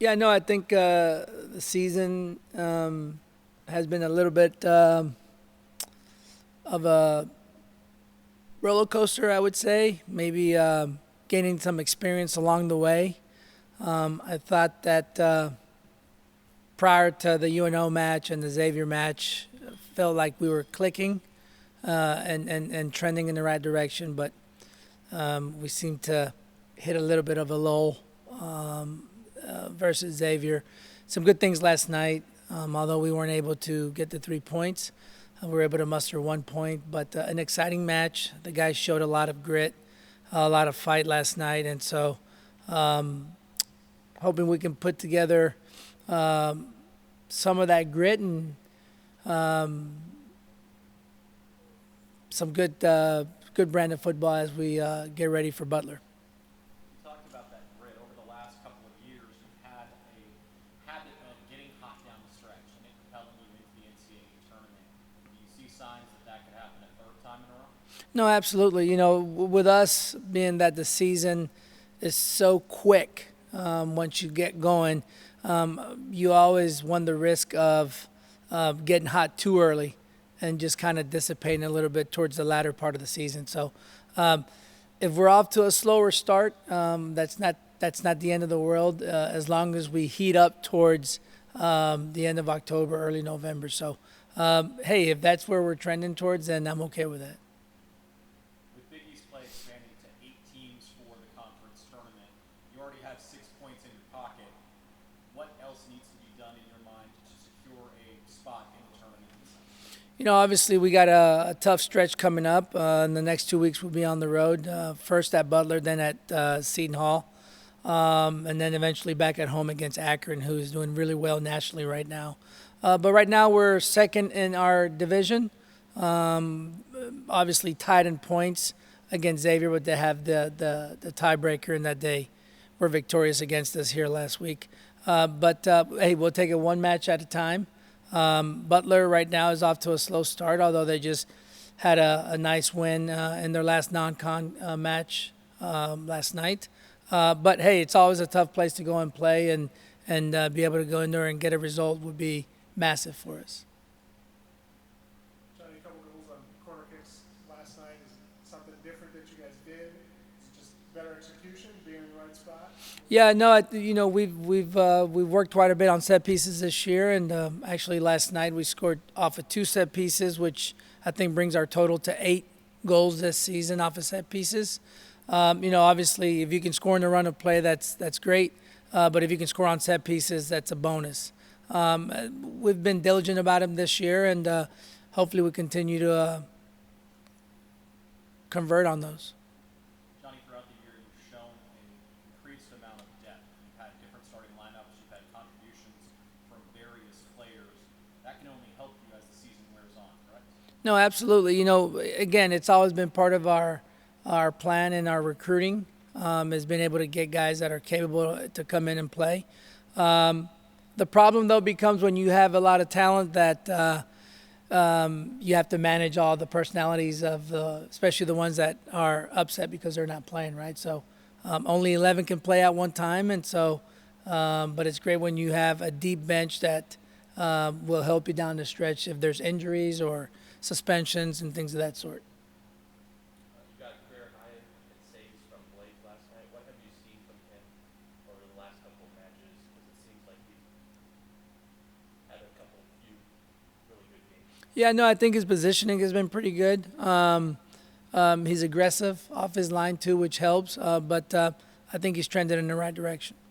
Yeah, no, I think the season has been a little bit of a roller coaster, I would say. Maybe gaining some experience along the way. I thought that prior to the UNO match and the Xavier match, felt like we were clicking and trending in the right direction, but we seemed to hit a little bit of a lull versus Xavier. Some good things last night, although we weren't able to get the 3 points. We were able to muster 1 point, but an exciting match. The guys showed a lot of grit, a lot of fight last night, and so hoping we can put together some of that grit and some good brand of football as we get ready for Butler. You talked about that grit. Over the last couple of years, you've had a habit of getting hot down the stretch and it propelling you into the NCAA tournament. Do you see signs that that could happen a third time in a row? No, absolutely. You know, with us being that the season is so quick, once you get going, you always run the risk of getting hot too early and just kind of dissipating a little bit towards the latter part of the season. So, if we're off to a slower start, that's not the end of the world. As long as we heat up towards the end of October, early November. So, hey, if that's where we're trending towards, then I'm okay with that. With Big East play expanding to 8 teams for the conference tournament, you already have 6 points in your pocket. What else needs to be done in your mind to secure a spot in the tournament? You know, obviously we got a tough stretch coming up. In the next 2 weeks, we'll be on the road. First at Butler, then at Seton Hall, and then eventually back at home against Akron, who's doing really well nationally right now. But right now we're second in our division. Obviously tied in points against Xavier, but they have the tiebreaker in that they were victorious against us here last week. But hey, we'll take it one match at a time. Butler right now is off to a slow start, although they just had a nice win in their last non-con match last night. But hey, it's always a tough place to go and play, and be able to go in there and get a result would be massive for us. Johnny, a couple goals on corner kicks last night. Is it something different that you guys did? Is it just better execution, being in the right spot? Yeah, no, you know we've worked quite a bit on set pieces this year, and actually last night we scored off of 2 set pieces, which I think brings our total to 8 goals this season off of set pieces. You know, obviously if you can score in the run of play, that's great, but if you can score on set pieces, that's a bonus. We've been diligent about them this year, and hopefully we continue to convert on those. Johnny, throughout the year, you've shown an increased amount of depth. You've had different starting lineups. You've had contributions from various players. That can only help you as the season wears on, correct? No, absolutely. You know, again, it's always been part of our plan and our recruiting, has been able to get guys that are capable to come in and play. The problem, though, becomes when you have a lot of talent that you have to manage all the personalities of especially the ones that are upset because they're not playing, right? So only 11 can play at one time, and so, but it's great when you have a deep bench that will help you down the stretch if there's injuries or suspensions and things of that sort. You got a career high in saves from Blake last night. What have you seen from him over the last couple of matches? Because it seems like he's had a few really good games. Yeah, no, I think his positioning has been pretty good. He's aggressive off his line too, which helps. But I think he's trended in the right direction.